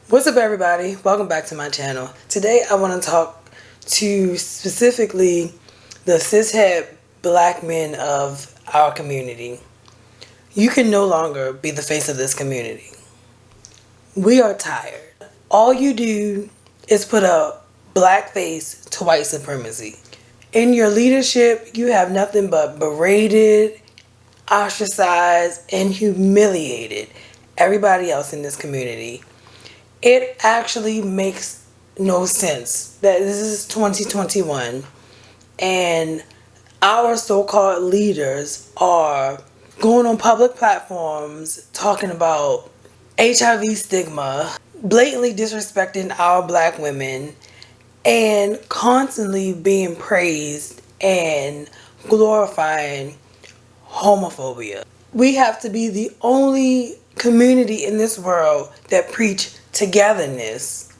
What's up, everybody? Welcome back to my channel. Today I want to talk to specifically the cishet black men of our community. You can no longer be the face of this community. We are tired. All you do is put a black face to white supremacy. In your leadership, you have nothing but berated, ostracized, and humiliated everybody else in this community. It actually makes no sense that this is 2021 and our so-called leaders are going on public platforms talking about HIV stigma, blatantly disrespecting our black women, and constantly being praised and glorifying homophobia. We have to be the only community in this world that preach togetherness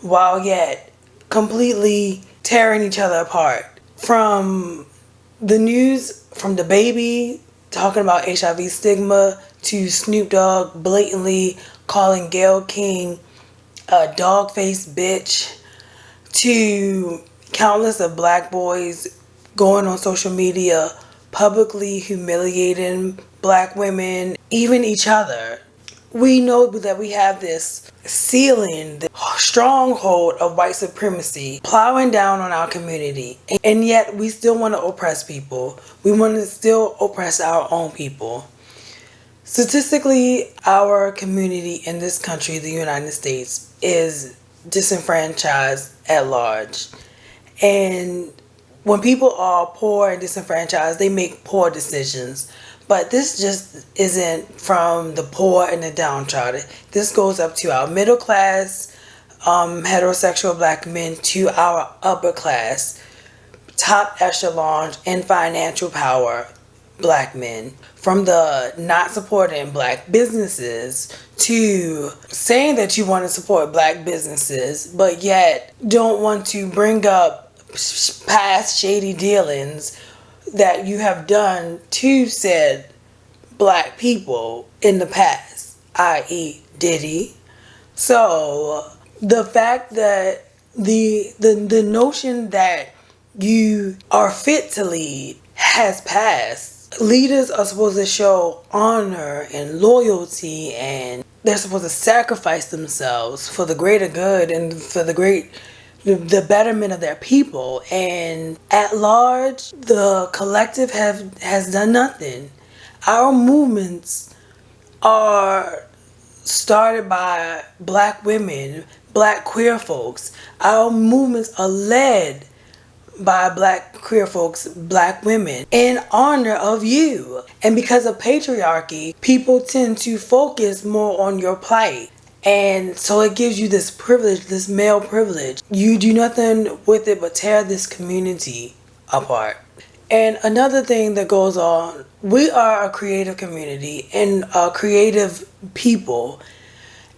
while yet completely tearing each other apart. From the news, from the baby talking about HIV stigma to Snoop Dogg blatantly calling Gayle King a dog-faced bitch, to countless of black boys going on social media publicly humiliating black women, even each other. We know that we have this ceiling, this stronghold of white supremacy plowing down on our community, and yet we still want to oppress people. We want to still oppress our own people. Statistically, our community in this country, the United States, is disenfranchised at large. And when people are poor and disenfranchised, they make poor decisions. But this just isn't from the poor and the downtrodden. This goes up to our middle class, heterosexual black men, to our upper class, top echelon and financial power black men. From the not supporting black businesses to saying that you want to support black businesses, but yet don't want to bring up past shady dealings that you have done to said black people in the past, i.e. Diddy. So the fact that the notion that you are fit to lead has passed. Leaders are supposed to show honor and loyalty, and they're supposed to sacrifice themselves for the greater good and for the betterment of their people. And at large, the collective has done nothing. Our movements are started by black women, black queer folks. Our movements are led by black queer folks, black women, in honor of you. And because of patriarchy, people tend to focus more on your plight. And so it gives you this privilege, this male privilege. You do nothing with it but tear this community apart. And another thing that goes on, we are a creative community and a creative people.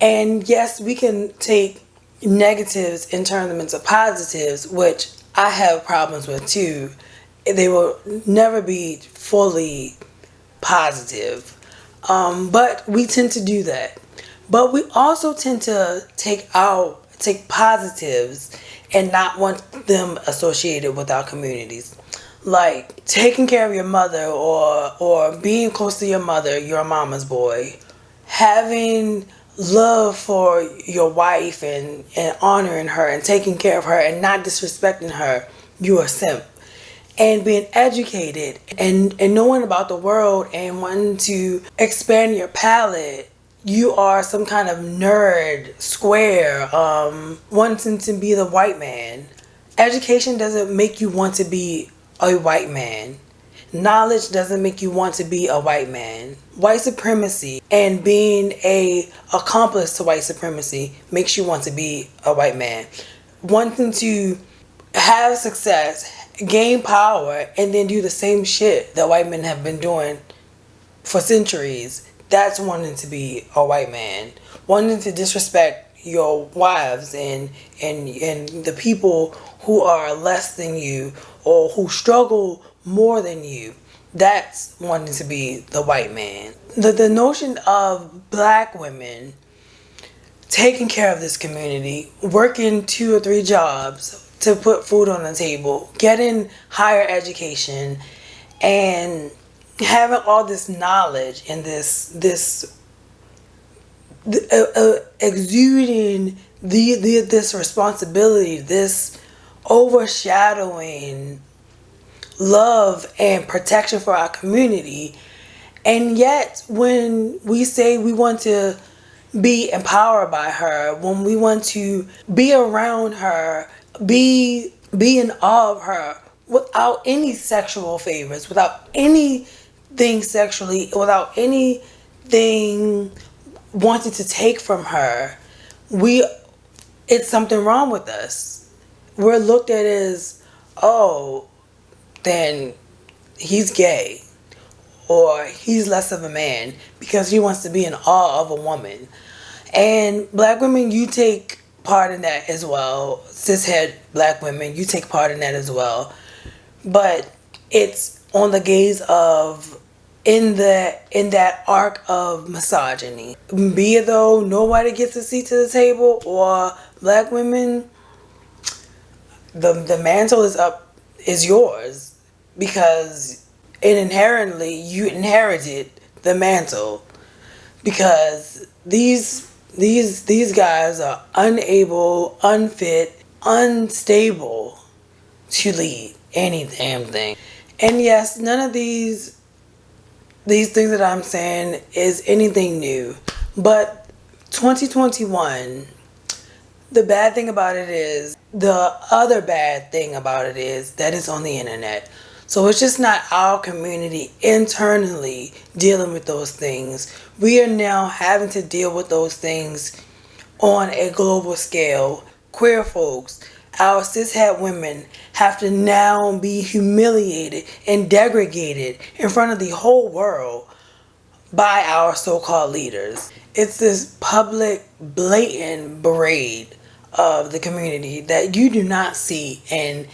And yes, we can take negatives and turn them into positives, which I have problems with too. They will never be fully positive. But we tend to do that. But we also tend to take positives and not want them associated with our communities. Like taking care of your mother or being close to your mother, your mama's boy. Having love for your wife and honoring her and taking care of her and not disrespecting her, you are simp. And being educated and knowing about the world and wanting to expand your palette, you are some kind of nerd, square, wanting to be the white man. Education doesn't make you want to be a white man. Knowledge doesn't make you want to be a white man. White supremacy and being a accomplice to white supremacy makes you want to be a white man. Wanting to have success, gain power, and then do the same shit that white men have been doing for centuries, that's wanting to be a white man. Wanting to disrespect your wives and the people who are less than you or who struggle more than you, that's wanting to be the white man. The notion of black women taking care of this community, working 2 or 3 jobs to put food on the table, getting higher education, and having all this knowledge and exuding this responsibility, this overshadowing love and protection for our community. And yet when we say we want to be empowered by her, when we want to be around her, be in awe of her, without any sexual favors, without anything sexually, without anything wanting to take from her, it's something wrong with us. We're looked at as, oh, then he's gay, or he's less of a man because he wants to be in awe of a woman. And black women, you take part in that as well. Cishet black women, you take part in that as well. But it's on the gaze of, in that arc of misogyny. Be it though nobody gets a seat to the table, or black women, the mantle is yours, because inherently you inherited the mantle, because these guys are unable, unfit, unstable to lead any damn thing. And yes, none of these things that I'm saying is anything new, but 2021, the bad thing about it is, the other bad thing about it is that it's on the internet. So it's just not our community internally dealing with those things. We are now having to deal with those things on a global scale. Queer folks, our cishet women, have to now be humiliated and degraded in front of the whole world by our so-called leaders. It's this public, blatant parade of the community that you do not see in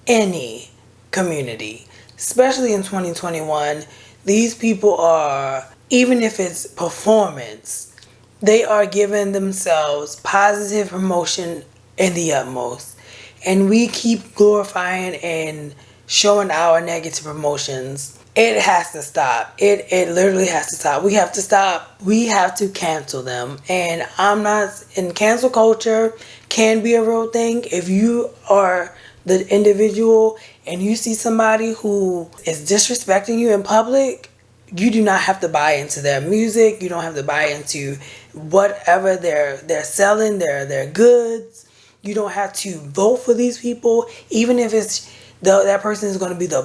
any community, especially in 2021. These people are, even if it's performance, they are giving themselves positive promotion in the utmost, and we keep glorifying and showing our negative emotions. It has to stop. It literally has to stop. We have to stop. We have to cancel them. And I'm not, in cancel culture can be a real thing. If you are the individual and you see somebody who is disrespecting you in public, you do not have to buy into their music. You don't have to buy into whatever they're selling, their goods. You don't have to vote for these people, even if it's that person is going to be the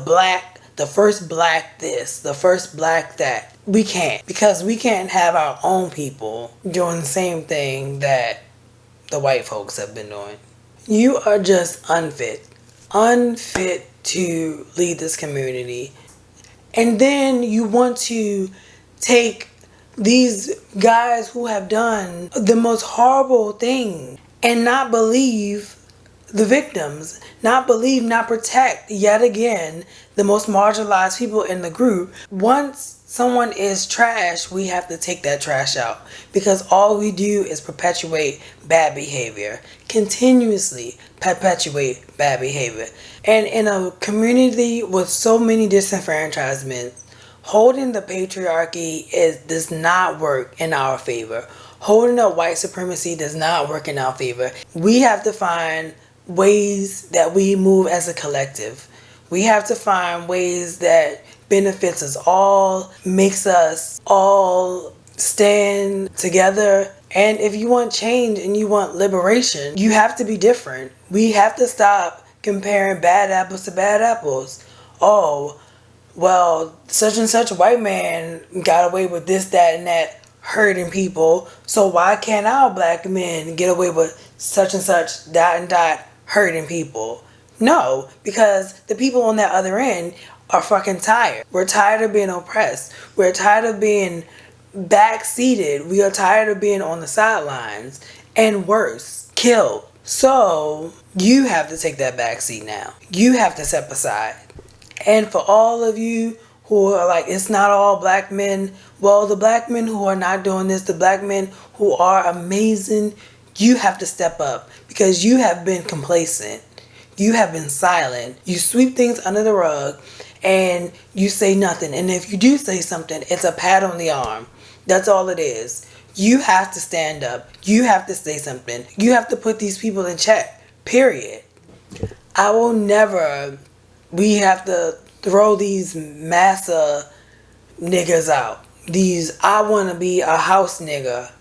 first black this, the first black that. We can't, because we can't have our own people doing the same thing that the white folks have been doing. You are just unfit to lead this community. And then you want to take these guys who have done the most horrible thing and not believe the victims, not protect, yet again, the most marginalized people in the group. Once someone is trash, we have to take that trash out, because all we do is perpetuate bad behavior, continuously perpetuate bad behavior. And in a community with so many disenfranchisements, holding the patriarchy does not work in our favor. Holding up white supremacy does not work in our favor. We have to find ways that we move as a collective. We have to find ways that benefits us all, makes us all stand together. And if you want change and you want liberation, you have to be different. We have to stop comparing bad apples to bad apples. Oh, well, such and such white man got away with this, that, and that, hurting people. So why can't our black men get away with such and such, dot and dot, hurting people? No, because the people on that other end are fucking tired. We're tired of being oppressed. We're tired of being backseated. We are tired of being on the sidelines, and worse, killed. So you have to take that backseat now. You have to step aside. And for all of you who are like, it's not all black men. Well, the black men who are not doing this, the black men who are amazing, you have to step up because you have been complacent. You have been silent. You sweep things under the rug and you say nothing. And if you do say something, it's a pat on the arm. That's all it is. You have to stand up. You have to say something. You have to put these people in check. Period. I will never. We have to throw these massa niggas out. These I want to be a house nigga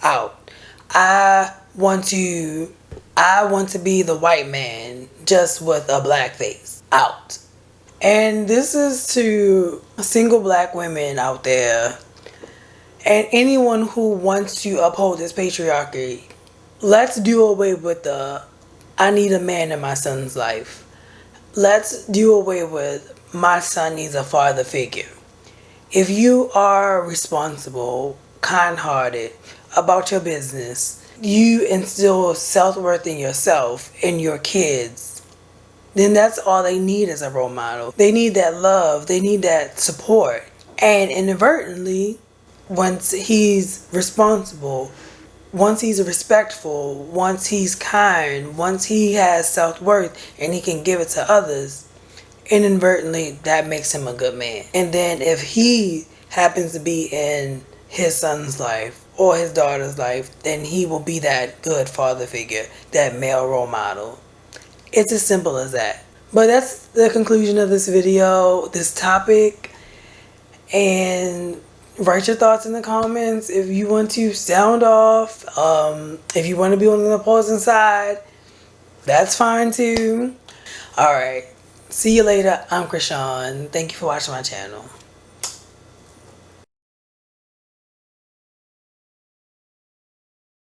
out. I want to be the white man just with a black face out. And this is to single black women out there and anyone who wants to uphold this patriarchy. Let's do away with the I need a man in my son's life. Let's do away with my son needs a father figure. If you are responsible, kind-hearted about your business, you instill self-worth in yourself and your kids, then that's all they need as a role model. They need that love. They need that support. And inadvertently, once he's responsible, once he's respectful, once he's kind, once he has self-worth and he can give it to others, inadvertently that makes him a good man. And then if he happens to be in his son's life or his daughter's life, then he will be that good father figure, that male role model. It's as simple as that. But that's the conclusion of this video, this topic. And write your thoughts in the comments if you want to sound off. If you want to be on the opposing side, that's fine too. Alright, see you later. I'm Crisean. Thank you for watching my channel.